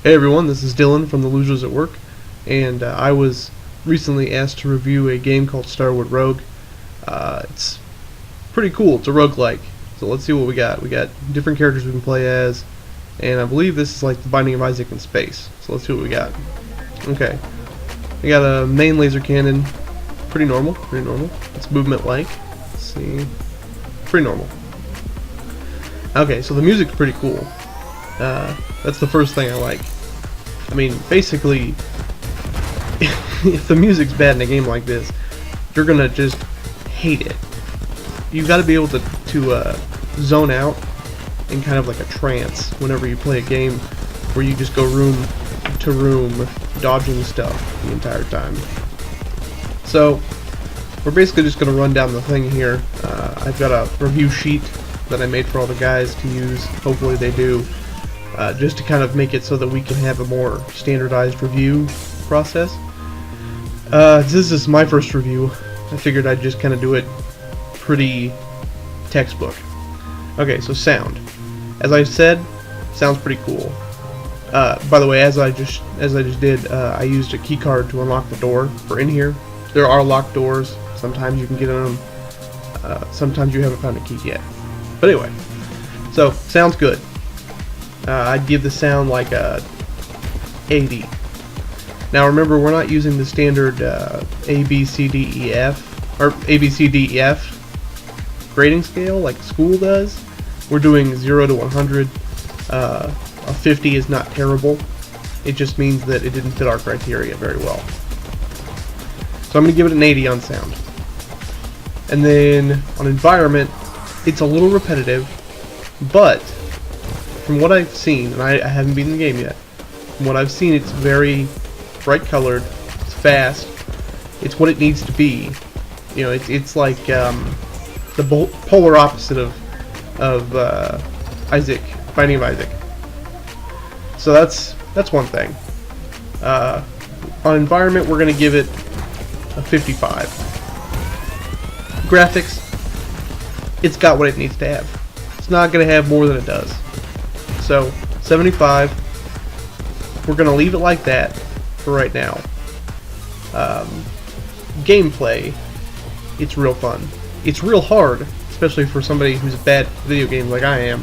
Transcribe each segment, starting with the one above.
Hey everyone, this is Dylan from the Losers at Work, and I was recently asked to review a game called Starward Rogue. It's pretty cool. It's a roguelike. So let's see what we got. We got different characters we can play as, and I believe this is like the Binding of Isaac in space. So let's see what we got. Okay, we got a main laser cannon. Pretty normal. Pretty normal. It's movement-like. Let's see. Pretty normal. Okay, so the music's pretty cool. That's the first thing I like. I mean, basically, if the music's bad in a game like this, you're gonna just hate it. You've got to be able to zone out in kind of like a trance whenever you play a game where you just go room to room dodging stuff the entire time. So we're basically just gonna run down the thing here. I've got a review sheet that I made for all the guys to use. Hopefully they do. Just to kind of make it so that we can have a more standardized review process. This is my first review. I figured I'd just kind of do it pretty textbook. Okay, so sound. As I said, sounds pretty cool. By the way, as I just did, I used a key card to unlock the door for in here. There are locked doors. Sometimes you can get in them. Sometimes you haven't found a key yet. But anyway, so sounds good. I'd give the sound like a 80. Now remember, we're not using the standard A, B, C, D, E, F, or A, B, C, D, E, F grading scale like school does. We're doing 0 to 100. A 50 is not terrible. It just means that it didn't fit our criteria very well. So I'm going to give it an 80 on sound. And then on environment, it's a little repetitive, but from what I've seen, and I haven't beaten the game yet, from what I've seen, it's very bright colored, it's fast, it's what it needs to be. You know, it's like the polar opposite of Isaac, Binding of Isaac. So that's one thing. On environment, we're going to give it a 55. Graphics, it's got what it needs to have. It's not going to have more than it does. So 75. We're gonna leave it like that for right now. Gameplay, it's real fun. It's real hard, especially for somebody who's bad at video games like I am.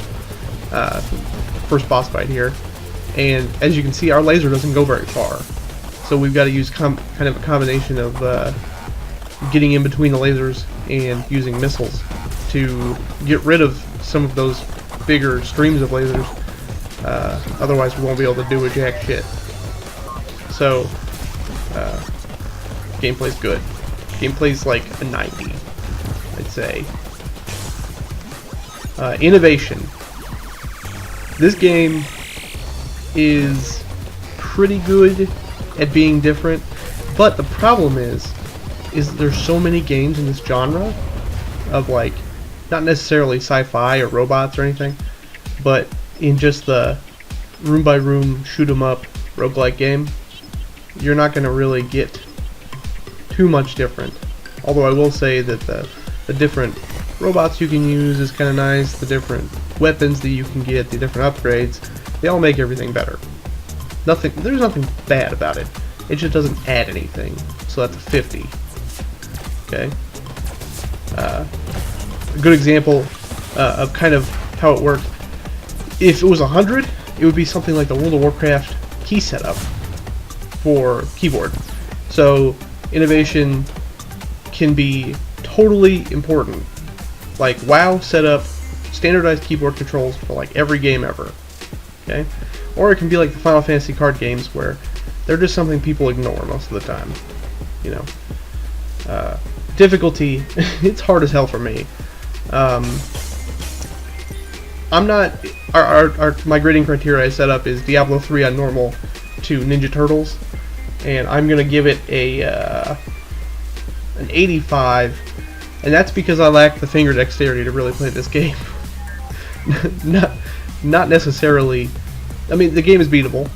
First boss fight here, and as you can see, our laser doesn't go very far. So we've got to use kind of a combination of getting in between the lasers and using missiles to get rid of some of those bigger streams of lasers. Otherwise we won't be able to do a jack shit. So gameplay's good. Gameplay's like a 90, I'd say. Innovation. This game is pretty good at being different, but the problem is there's so many games in this genre of, like, not necessarily sci-fi or robots or anything, but in just the room by room shoot 'em up roguelike game, you're not going to really get too much different. Although I will say that the different robots you can use is kind of nice, the different weapons that you can get, the different upgrades, they all make everything better. There's nothing bad about it. It just doesn't add anything. So that's a 50. Okay. A good example of kind of how it worked. If it was 100, it would be something like the World of Warcraft key setup for keyboard. So innovation can be totally important. Like WoW set up standardized keyboard controls for like every game ever. Okay? Or it can be like the Final Fantasy card games where they're just something people ignore most of the time. You know. Difficulty, it's hard as hell for me. I'm not. My grading criteria I set up is Diablo 3 on normal to Ninja Turtles, and I'm gonna give it an 85, and that's because I lack the finger dexterity to really play this game. not necessarily. I mean, the game is beatable.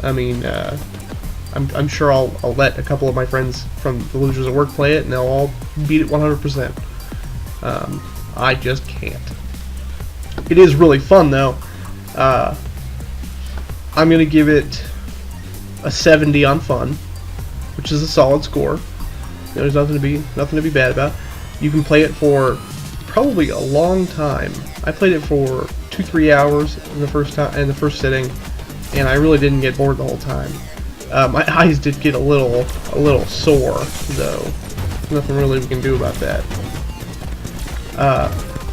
I mean, I'm sure I'll let a couple of my friends from the Losers at Work play it, and they'll all beat it 100%. I just can't. It is really fun, though. I'm gonna give it a 70 on fun, which is a solid score. There's nothing to be bad about. You can play it for probably a long time. I played it for 2-3 hours in the first sitting, and I really didn't get bored the whole time. My eyes did get a little sore, though. Nothing really we can do about that.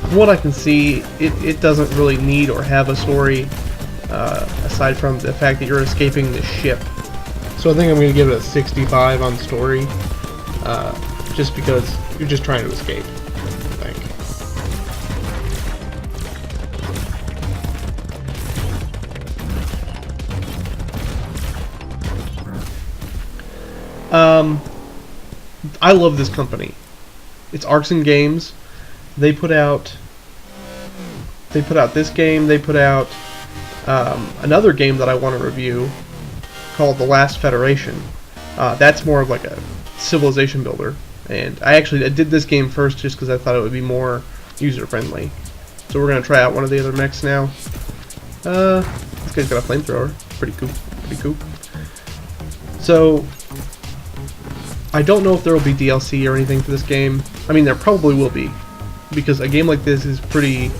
From what I can see, it doesn't really need or have a story, aside from the fact that you're escaping the ship. So I think I'm going to give it a 65 on story, just because you're just trying to escape, I think. I love this company. It's Arcen Games. They put out this game. They put out another game that I want to review called The Last Federation. That's more of like a civilization builder, and I did this game first just because I thought it would be more user friendly. So we're gonna try out one of the other mechs now. This guy's got a flamethrower. Pretty cool. So I don't know if there will be DLC or anything for this game. I mean, there probably will be, because a game like this is pretty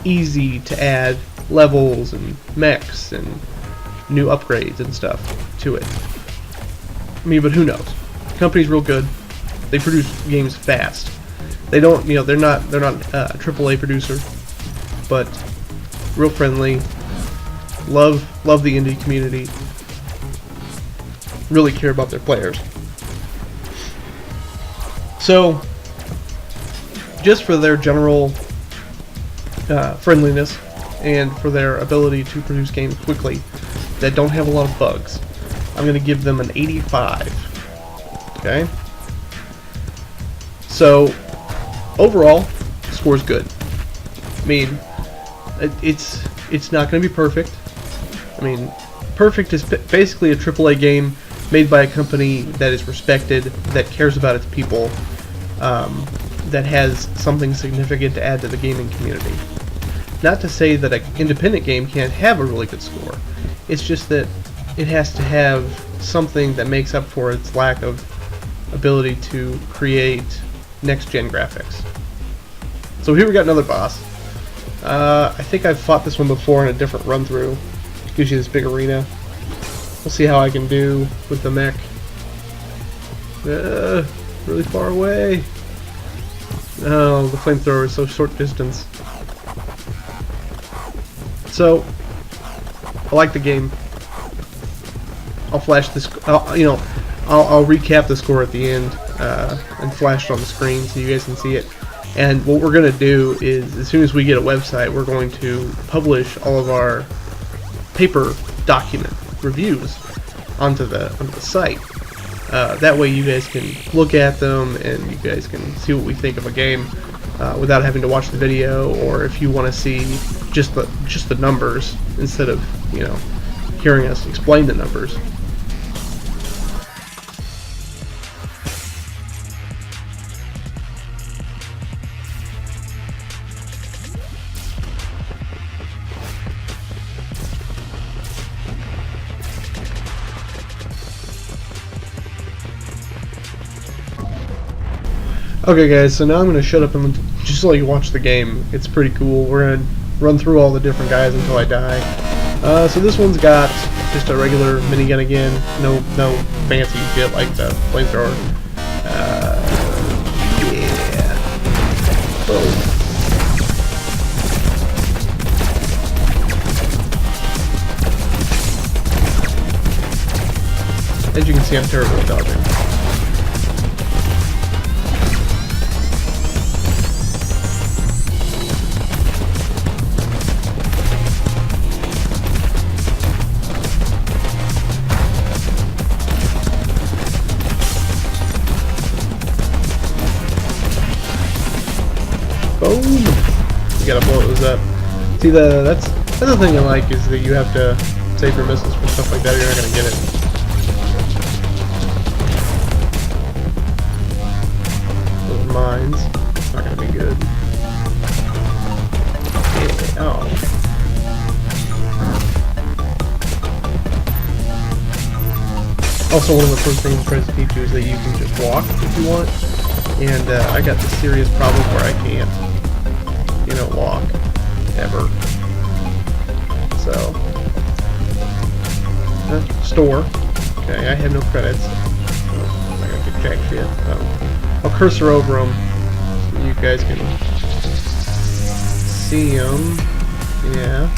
easy to add levels and mechs and new upgrades and stuff to it. I mean, but who knows? The company's real good. They produce games fast. They don't, they're not a AAA producer, but real friendly. Love the indie community. Really care about their players. So, just for their general friendliness and for their ability to produce games quickly that don't have a lot of bugs, I'm going to give them an 85. Okay? So, overall, the score's good. I mean, it's not going to be perfect. I mean, perfect is basically a AAA game made by a company that is respected, that cares about its people, that has something significant to add to the gaming community. Not to say that an independent game can't have a really good score. It's just that it has to have something that makes up for its lack of ability to create next-gen graphics. So here we got another boss. I think I've fought this one before in a different run-through. Gives you this big arena. We'll see how I can do with the mech. Really far away. Oh, the flamethrower is so short distance. So, I like the game. I'll flash this. I'll recap the score at the end and flash it on the screen so you guys can see it. And what we're gonna do is, as soon as we get a website, we're going to publish all of our paper document reviews onto the site. That way you guys can look at them and you guys can see what we think of a game without having to watch the video, or if you want to see just the numbers instead of hearing us explain the numbers. Okay guys, so now I'm going to shut up and just let you watch the game. It's pretty cool. We're going to run through all the different guys until I die. So this one's got just a regular minigun again. No fancy shit like the flamethrower. Yeah. Oh. As you can see, I'm terrible at dodging. Boom! You gotta blow those up. See, that's the thing I like, is that you have to save your missiles for stuff like that, or you're not gonna get it. Those mines, not gonna be good. Yeah, oh. Also, one of the first things it tries to teach you is that you can just walk if you want. And I got this serious problem where I can't, walk ever. So, store. Okay, I have no credits. I'm not gonna get jack shit. I'll cursor over them so you guys can see them. Yeah.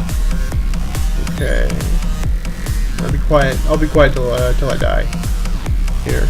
Okay. I'll be quiet. I'll be quiet till I die. Here.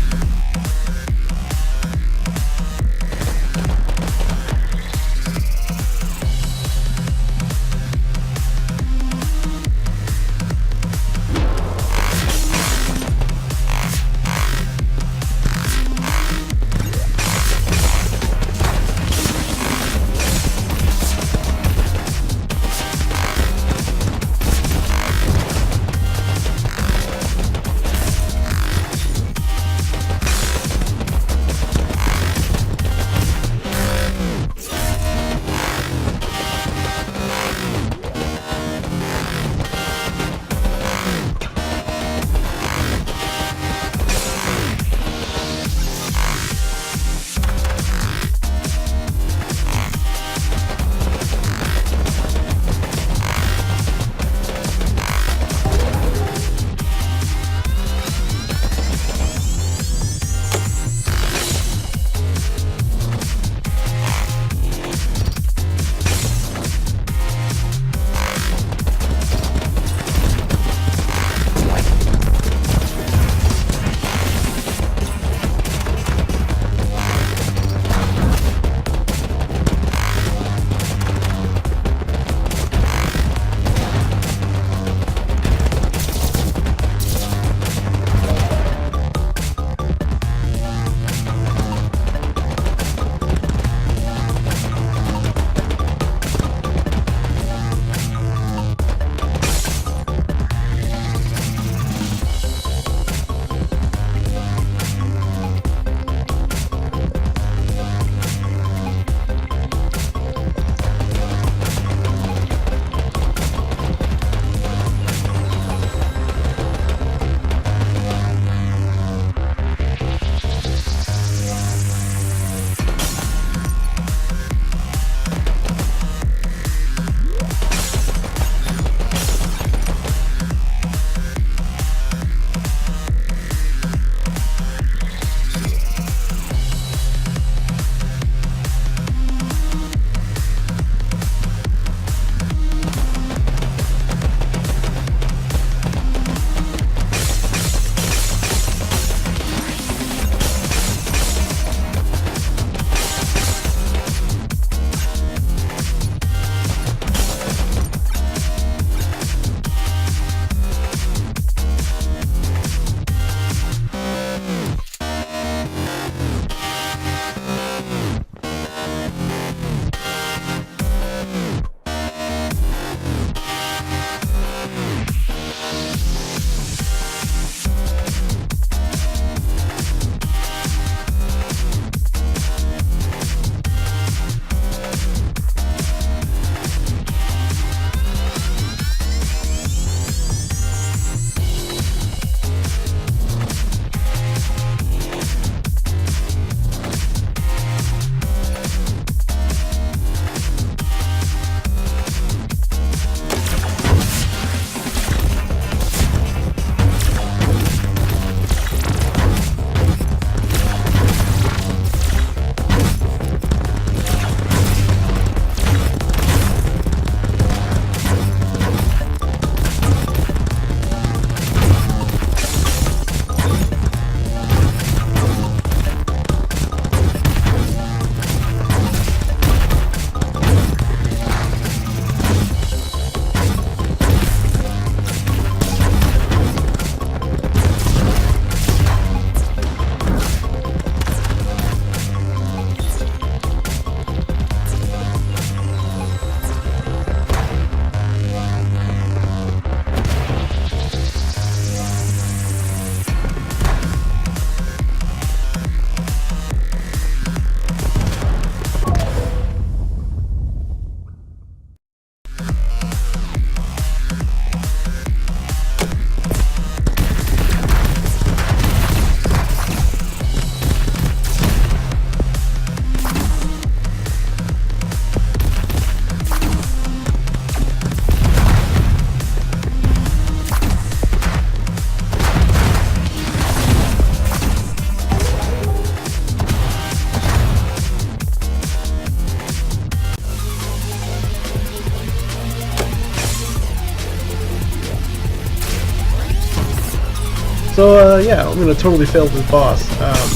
So yeah, I'm gonna totally fail this boss,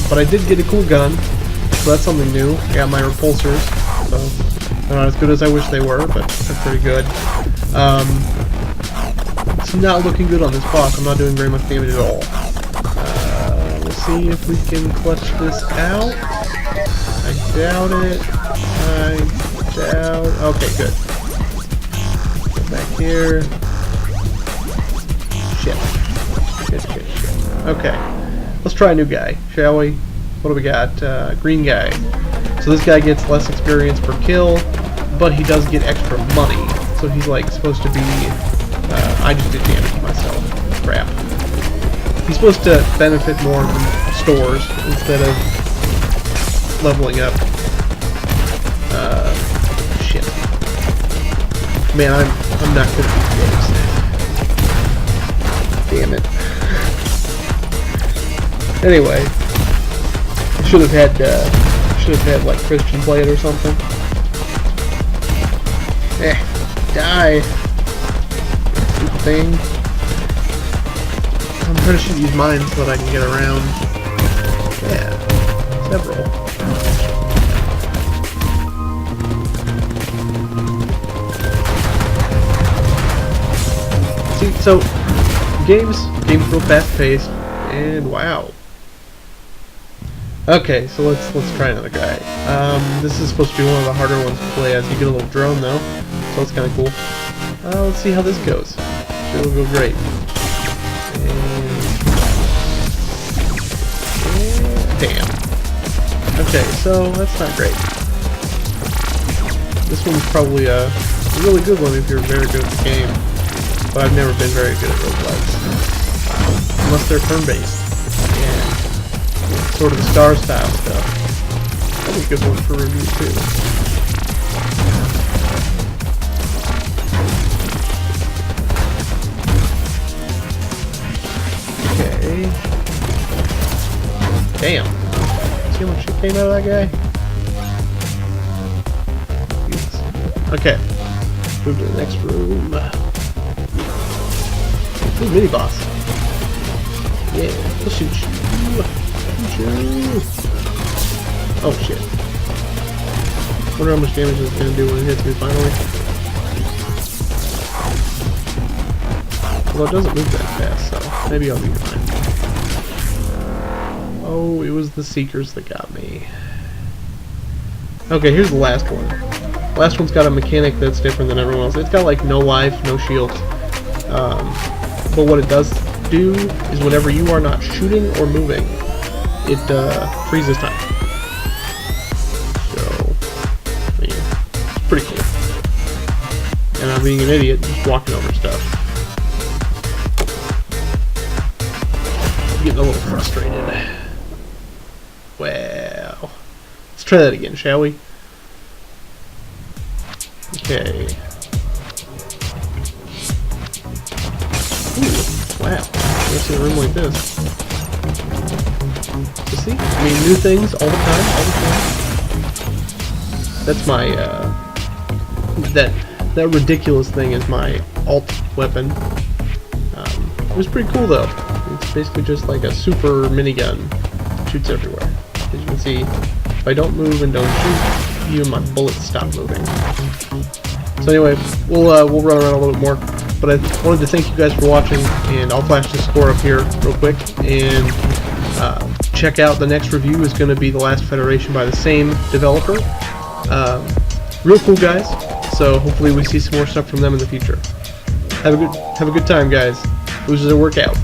but I did get a cool gun, so that's something new. I got my repulsors, so they're not as good as I wish they were, but they're pretty good. It's not looking good on this boss. I'm not doing very much damage at all. We'll see if we can clutch this out. I doubt it. I doubt. Okay, good. Go back here. Shit. Shit. Okay. Let's try a new guy, shall we? What do we got? Green guy. So this guy gets less experience per kill, but he does get extra money. So he's like supposed to be. I just did damage myself. Crap. He's supposed to benefit more from stores instead of leveling up. Shit. Man, I'm not good at these games. Damn it. Anyway, I should have had like Christian play it or something. Die. Stupid thing. I'm trying to use mine so that I can get around. Yeah, several. See, so game's real fast paced, and wow. Okay, so let's try another guy. This is supposed to be one of the harder ones to play as. You get a little drone though, so it's kind of cool. Let's see how this goes. Sure, it'll go great. Damn. Okay, so that's not great. This one's probably a really good one if you're very good at the game, but I've never been very good at roguelikes. Unless they're turn-based. Yeah. Sort of the Star style stuff. That'd be a good one for review too. Okay. Damn. See how much shit came out of that guy? Jesus. Okay. Move to the next room. Ooh, mini boss. Yeah, we'll shoot you. Oh shit. Wonder how much damage it's gonna do when it hits me finally. Although it doesn't move that fast, so maybe I'll be fine. Oh, it was the Seekers that got me. Okay, here's the last one. Last one's got a mechanic that's different than everyone else. It's got like no life, no shields. But what it does do is whenever you are not shooting or moving, it freezes time. So, I mean, it's pretty cool. And I'm being an idiot, just walking over stuff. I'm getting a little frustrated. Well, let's try that again, shall we? Okay. Ooh, wow. Never seen a room like this. You see? I mean, new things all the time, That's my, that ridiculous thing is my alt weapon. It was pretty cool though. It's basically just like a super minigun. Shoots everywhere. As you can see, if I don't move and don't shoot, even my bullets stop moving. So anyway, we'll run around a little bit more. But I wanted to thank you guys for watching, and I'll flash the score up here real quick. And check out the next review is going to be The Last Federation by the same developer. Real cool guys. So hopefully we see some more stuff from them in the future. Have a good time, guys. Losers at work out.